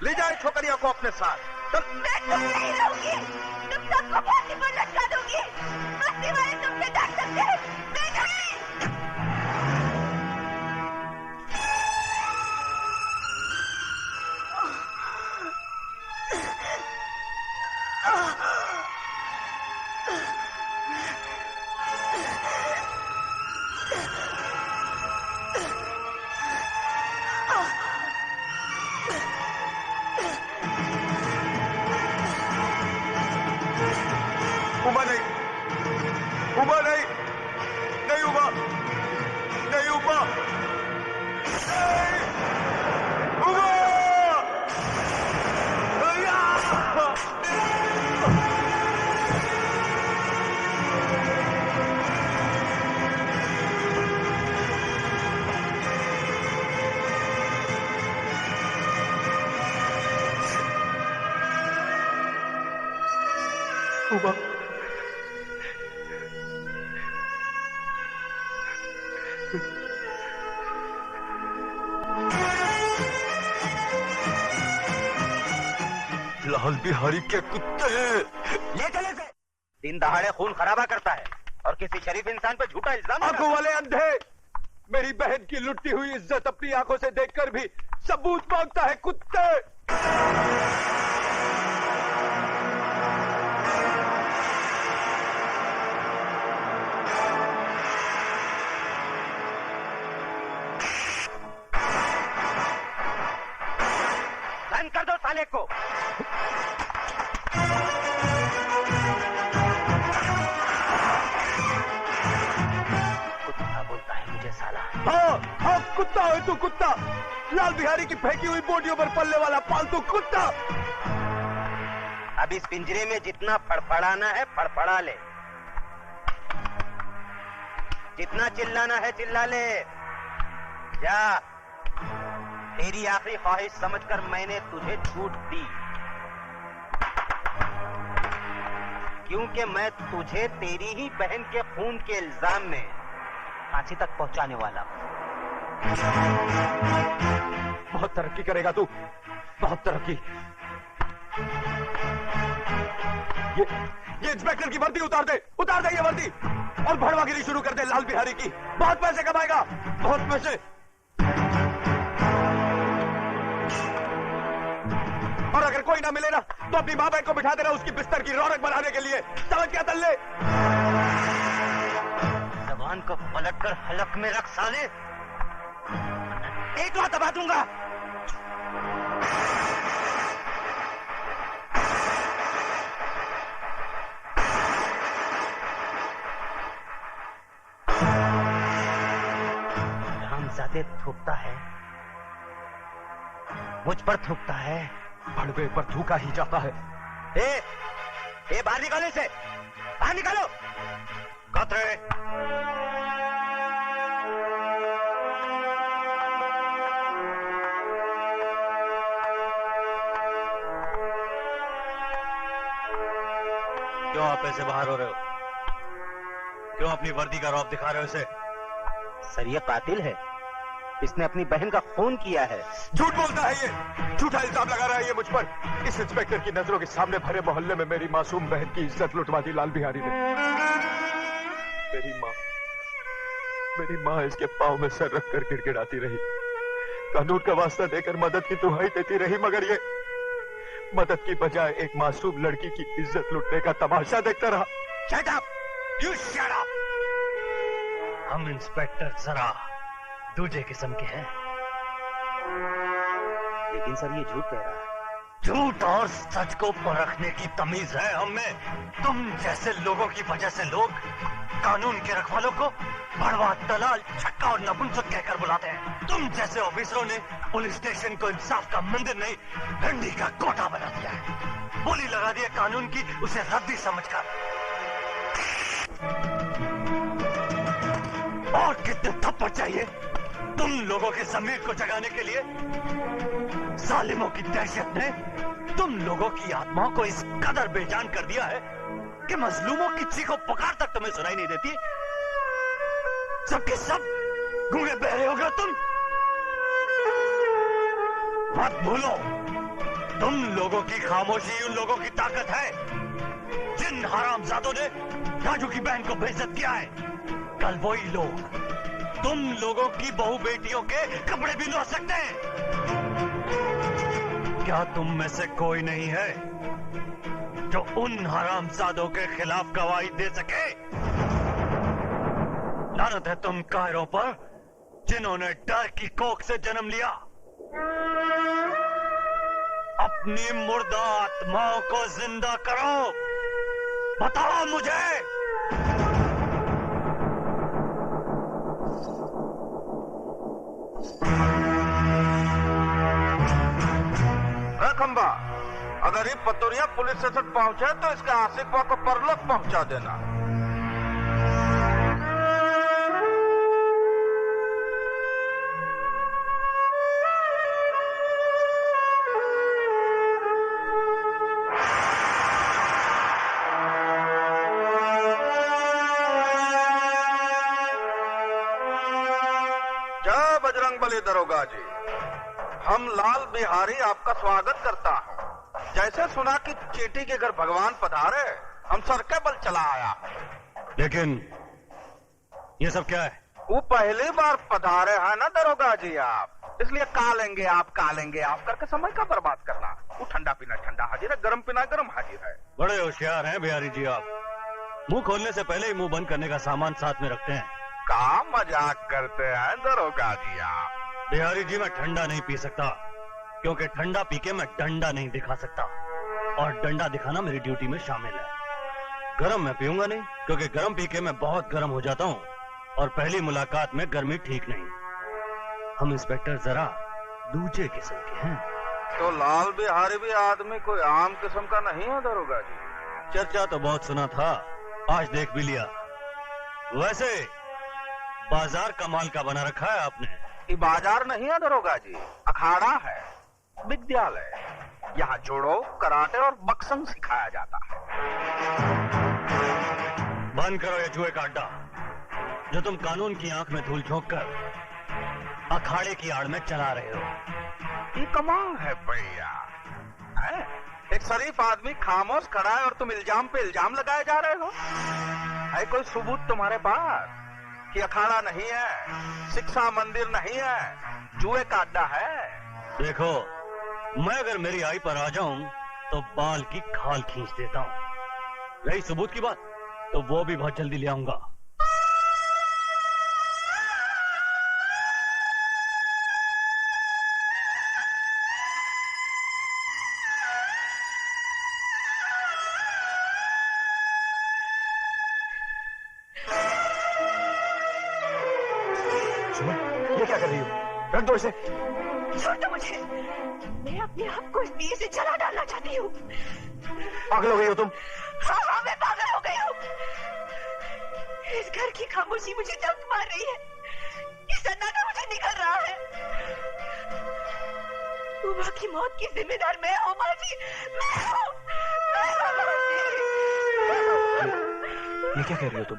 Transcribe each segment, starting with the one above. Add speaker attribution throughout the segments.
Speaker 1: ले जाए छोकरिया को अपने साथ। चल।
Speaker 2: मैं तुम नहीं रहूंगी, तुम सबको फांसी पर लटका दूंगी। बस्ती वाले तुमसे डर सकते हैं, मैं नहीं।
Speaker 1: उमा नहीं, उमा नहीं, नहीं उमा, नहीं उमा, नहीं, उमा! उमा, लाल बिहारी के कुत्ते
Speaker 3: ले चले से। दिन दहाड़े खून खराबा करता है और किसी शरीफ इंसान पे झूठा इल्जाम।
Speaker 1: आंखों वाले अंधे, मेरी बहन की लुटती हुई इज्जत अपनी आंखों से देखकर भी सबूत मांगता है कुत्ते।
Speaker 3: बंद कर दो साले को। कुत्ता बोलता है मुझे साला।
Speaker 1: हाँ हाँ, कुत्ता है तू, कुत्ता। लाल बिहारी की फेंकी हुई बोटियों पर पलने वाला पालतू कुत्ता।
Speaker 3: अब इस पिंजरे में जितना फड़फड़ाना है फड़फड़ा ले, जितना चिल्लाना है चिल्ला ले। जा, तेरी आखिरी ख्वाहिश समझकर मैंने तुझे छूट दी, क्योंकि मैं तुझे तेरी ही बहन के खून के इल्जाम में फांसी तक पहुंचाने वाला हूं।
Speaker 1: बहुत तरक्की करेगा तू, बहुत तरक्की। ये इंस्पेक्टर की वर्दी उतार दे, उतार दे ये वर्दी, और भड़वागिरी शुरू कर दे लाल बिहारी की। बहुत पैसे कमाएगा, बहुत पैसे। और अगर कोई ना मिले ना तो अपनी माँ बहन को बिठा देना उसकी बिस्तर की रौनक बढ़ाने के लिए। समझ क्या तल्ले?
Speaker 3: जबान को पलटकर हलक में रख साले, एक बार दबा दूंगा। रामजादे थूकता है, मुझ पर थूकता है,
Speaker 1: भड़वे पर थूका ही जाता है।
Speaker 3: ए बाहर निकालो इसे, बाहर निकालो। कतरे
Speaker 4: क्यों आप ऐसे बाहर हो रहे हो? क्यों अपनी वर्दी का रौब दिखा रहे हो इसे?
Speaker 3: सर ये कातिल है, इसने अपनी बहन का खून किया है।
Speaker 1: झूठ बोलता है ये, झूठा इल्जाम लगा रहा है ये मुझ पर। इस इंस्पेक्टर की नजरों के सामने भरे मोहल्ले में मेरी मासूम बहन की इज्जत लुटवा दी लाल बिहारी ने। मेरी माँ इसके पाँव में सर रखकर गिड़गिड़ाती रही, कानून का वास्ता देकर मदद की दुहाई देती रही, मगर ये मदद की बजाय एक मासूम लड़की की इज्जत लुटने का तमाशा देखता रहा।
Speaker 3: Shut up! You shut up!
Speaker 4: हम इंस्पेक्टर जरा दूजे किस्म के हैं।
Speaker 3: लेकिन सर ये झूठ कह रहा है।
Speaker 4: झूठ और सच को परखने की तमीज है हमें। तुम जैसे लोगों की वजह से लोग कानून के रखवालों को भड़वा, दलाल, छक्का और नपुंसक कहकर बुलाते हैं। तुम जैसे ऑफिसरों ने पुलिस स्टेशन को इंसाफ का मंदिर नहीं, डंडी का कोटा बना दिया है। बोली लगा दी है कानून की, उसे रद्दी समझकर। और कितने थप्पड़ चाहिए तुम लोगों के जमीर को जगाने के लिए? जालिमों की दहशत ने तुम लोगों की आत्माओं को इस कदर बेजान कर दिया है कि मजलूमों की चीखों पुकार तक तुम्हें सुनाई नहीं देती। सबके सब गूंगे बहरे हो गए तुम। मत भूलो तुम लोगों की खामोशी उन लोगों की ताकत है जिन हरामजादों ने राजू की बहन को बेइज्जत किया है। कल वही लोग तुम लोगों की बहू बेटियों के कपड़े भी धो सकते हैं। क्या तुम में से कोई नहीं है जो उन हरामजादों के खिलाफ गवाही दे सके? लानत है तुम कायरों पर जिन्होंने डर की कोख से जन्म लिया। अपनी मुर्दा आत्माओं को जिंदा करो। बताओ मुझे।
Speaker 5: खंबा, अगर ये पतोरिया पुलिस स्टेशन पहुंचे तो इसके आशिकवा को परलोक पहुंचा देना। जय बजरंगबली दरोगा जी, हम लाल बिहारी आपका स्वागत करता हूँ। जैसे सुना कि चींटी के घर भगवान पधारे, हम सर के बल चला आया।
Speaker 4: लेकिन ये सब क्या है?
Speaker 5: वो पहली बार पधारे हैं ना दरोगा जी आप, इसलिए कालेंगे आप करके समय का बर्बाद करना। वो ठंडा पीना ठंडा हाजिर है, गर्म पीना गर्म हाजिर है।
Speaker 4: बड़े होशियार हैं बिहारी जी आप। मुंह खोलने से पहले ही मुंह बंद करने का सामान साथ में रखते हैं।
Speaker 5: का मजाक करते हैं दरोगा जी आप?
Speaker 4: बिहारी जी मैं ठंडा नहीं पी सकता क्योंकि ठंडा पी के मैं डंडा नहीं दिखा सकता और डंडा दिखाना मेरी ड्यूटी में शामिल है। गरम मैं पीऊंगा नहीं क्योंकि गरम पी के मैं बहुत गरम हो जाता हूँ और पहली मुलाकात में गर्मी ठीक नहीं। हम इंस्पेक्टर जरा दूसरे किस्म के हैं।
Speaker 5: तो लाल बिहारी भी आदमी कोई आम किस्म का नहीं है दरोगा जी?
Speaker 4: चर्चा तो बहुत सुना था, आज देख भी लिया। वैसे बाजार कमाल का बना रखा है आपने।
Speaker 5: ये बाजार नहीं है दरोगा जी, अखाड़ा है, विद्यालय। यहाँ जोड़ो, कराटे और बक्संग सिखाया जाता है।
Speaker 4: बंद करो ये जुए का अड्डा जो तुम कानून की आंख में धूल झोंक कर अखाड़े की आड़ में चला रहे हो।
Speaker 5: ये कमाल है भैया, एक शरीफ आदमी खामोश खड़ा है और तुम इल्जाम पे इल्जाम लगाए जा रहे हो। है कोई सबूत तुम्हारे पास कि अखाड़ा नहीं है, शिक्षा मंदिर नहीं है, जुए का अड्डा है?
Speaker 4: देखो, मैं अगर मेरी आई पर आ जाऊं तो बाल की खाल खींच देता हूं। रही सबूत की बात तो वो भी बहुत जल्दी ले आऊंगा।
Speaker 1: ये क्या कर रही हो? रख दो इसे।
Speaker 2: छोड़ दो मुझे, मैं अपने आप को इस दिए से जला डालना चाहती हूँ।
Speaker 1: पागल हो गई हो तुम?
Speaker 2: हाँ, मैं पागल हो गई हूँ। इस घर की खामोशी मुझे दर्द मार रही है, ये सन्नाटा मुझे निकल रहा है। उमा की मौत की जिम्मेदार मैं हूँ माँ जी, मैं हूँ।
Speaker 1: ये क्या कह रही हो तुम?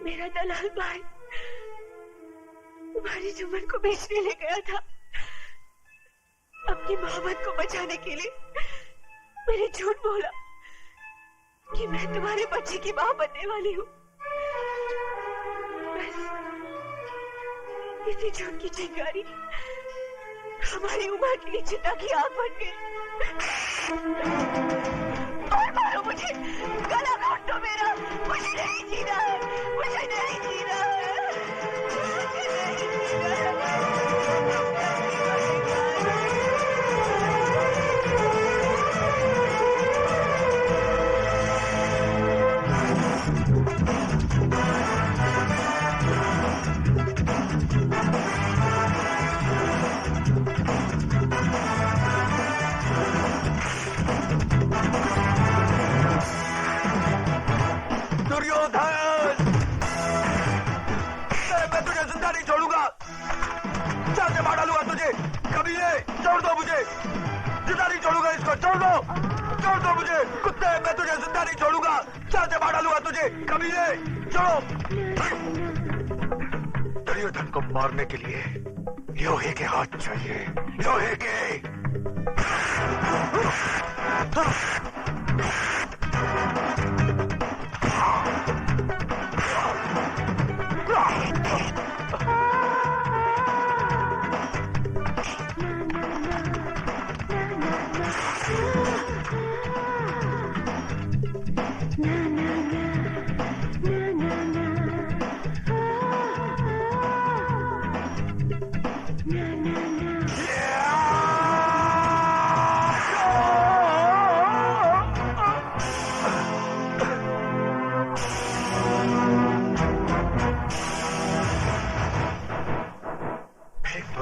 Speaker 2: मेरा दलाल भाई तुम्हारी जुम्मन को बेचने ले गया था। अपनी मोहब्बत को बचाने के लिए मैंने झूठ बोला कि मैं तुम्हारे बच्चे की मां बनने वाली हूँ। बस इसी झूठ की चिंगारी हमारी उम्र के लिए चिता की आग बन गई। और मारो मुझे, गला काट दो मेरा, मुझे नहीं जीना है, मुझे नहीं जीना है, मुझे नहीं जीना है।
Speaker 5: छोड़ दो मुझे कुत्ते, मैं तुझे जिंदा नहीं छोड़ूंगा। चाचे मार डालूंगा तुझे, कमीने, छोड़ो।
Speaker 4: दुर्योधन को मारने के लिए लोहे के हाथ चाहिए, लोहे के।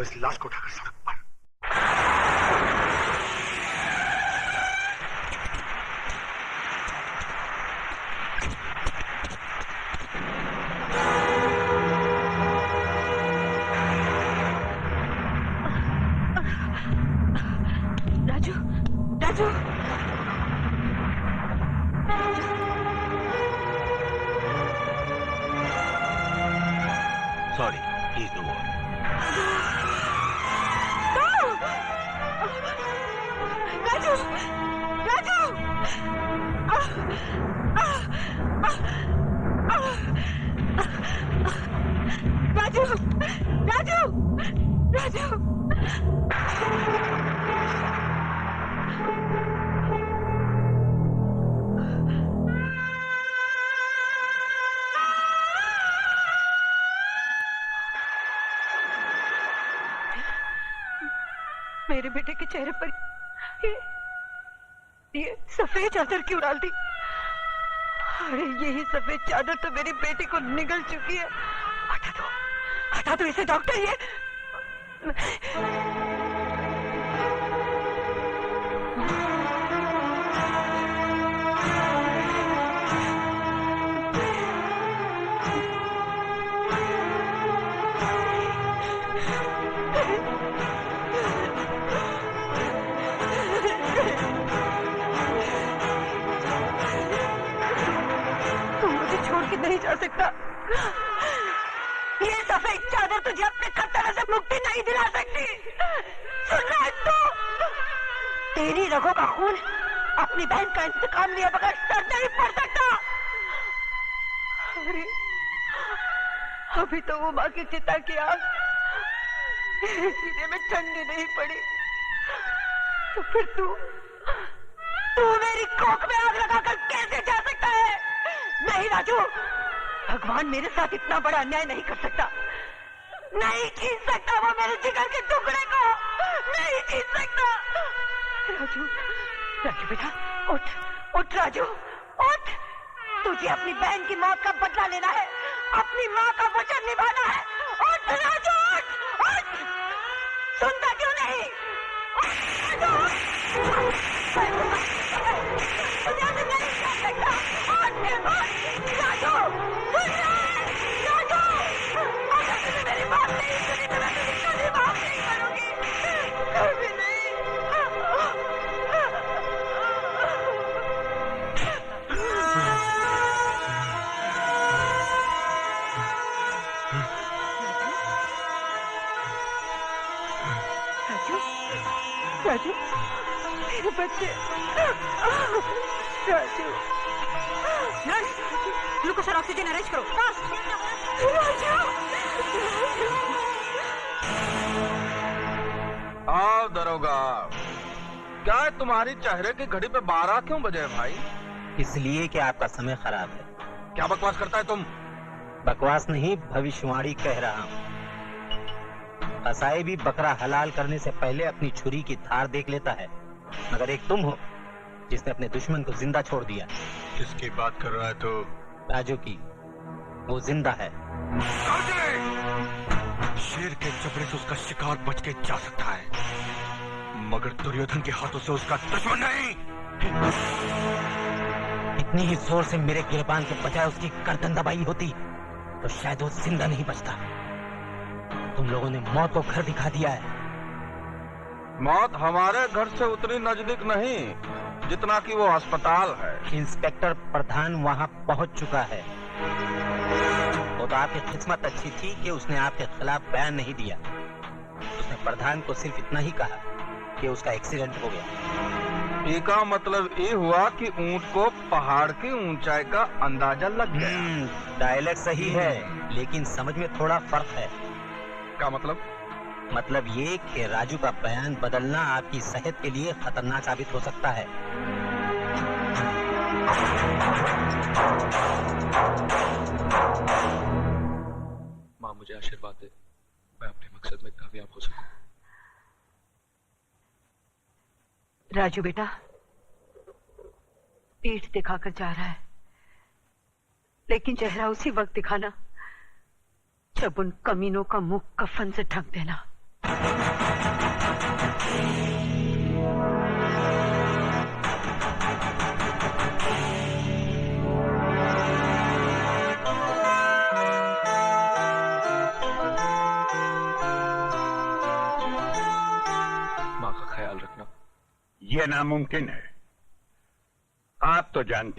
Speaker 4: इस लाश को उठाकर सड़क पर।
Speaker 2: Raju, Raju,
Speaker 3: sorry, please do what.
Speaker 2: Raju, Raju, Raju, Raju, Raju. मेरे बेटे के चेहरे पर ये सफेद चादर क्यों डाल दी? अरे यही सफेद चादर तो मेरी बेटी को निगल चुकी है। हटा दो इसे डॉक्टर। ये नहीं जा सकता। ये सफेद चादर तुझे अपने खतरे से मुक्ति नहीं दिला सकती। सुन रहा है तू? तेरी रगों का खून अपनी बहन का इंतकाम लिए बगैर सर नहीं पड़ सकता। अरे अभी तो वो माँ की चिता की आग सीने में ठंडी नहीं पड़ी, तो फिर तू मेरी कोख में आग लगाकर कैसे जा सकता है? नहीं राजू, भगवान मेरे साथ इतना बड़ा अन्याय नहीं कर सकता। नहीं जीत सकता वो मेरे जिगर के टुकड़े को, नहीं जीत सकता। राजू, राजू बेटा, उठ उठ राजू, उठ। तुझे अपनी बहन की मौत का बदला लेना है, अपनी माँ का वचन निभाना है। उठ राजू, उठ उठ। सुनता क्यों नहीं? मेरी बात नहीं सुनी तो मैं तुझे कभी माफ नहीं करूंगी, कभी नहीं। राजू, राजू, मेरे बच्चे। राजू, नर्स, ग्लूकोज और ऑक्सीजन अरेंज करो फास्ट। राजू,
Speaker 5: आओ दरोगा, क्या है तुम्हारी चेहरे की घड़ी पे 12 क्यों बजे भाई?
Speaker 3: इसलिए कि आपका समय खराब है।
Speaker 5: क्या बकवास करता है तुम?
Speaker 3: बकवास नहीं, भविष्यवाणी कह रहा हूँ। कसाई भी बकरा हलाल करने से पहले अपनी छुरी की धार देख लेता है, मगर एक तुम हो जिसने अपने दुश्मन को जिंदा छोड़ दिया।
Speaker 4: किसकी बात कर रहा है तू?
Speaker 3: राजू की। वो जिंदा है।
Speaker 4: शेर के जबड़े से उसका शिकार बच के जा सकता है, मगर दुर्योधन के हाथों से उसका दुश्मन नहीं।
Speaker 3: इतनी ही जोर से मेरे गिरबान के बजाय उसकी गर्दन दबाई होती तो शायद वो जिंदा नहीं बचता। तुम लोगों ने मौत को घर दिखा दिया है।
Speaker 5: मौत हमारे घर से उतनी नजदीक नहीं जितना कि वो अस्पताल है।
Speaker 3: इंस्पेक्टर प्रधान वहां पहुंच चुका है। वो तो आपकी किस्मत अच्छी थी कि उसने आपके खिलाफ बयान नहीं दिया। उसने प्रधान को सिर्फ इतना ही कहा कि उसका एक्सीडेंट हो गया।
Speaker 5: इसका मतलब ये हुआ कि ऊंट को पहाड़ की ऊंचाई का अंदाजा लग गया।
Speaker 3: डायलॉग सही है, लेकिन समझ में थोड़ा फर्क है।
Speaker 5: क्या मतलब?
Speaker 3: मतलब ये कि राजू का बयान बदलना आपकी सेहत के लिए खतरनाक साबित हो सकता है।
Speaker 1: माँ मुझे आशीर्वाद दे, मैं अपने मकसद में कामयाब हो सकूं।
Speaker 2: राजू बेटा, पीठ दिखाकर जा रहा है, लेकिन चेहरा उसी वक्त दिखाना जब उन कमीनों का मुंह कफन से ढक देना।
Speaker 1: माँ का ख्याल रखना।
Speaker 6: यह नामुमकिन है। आप तो जानते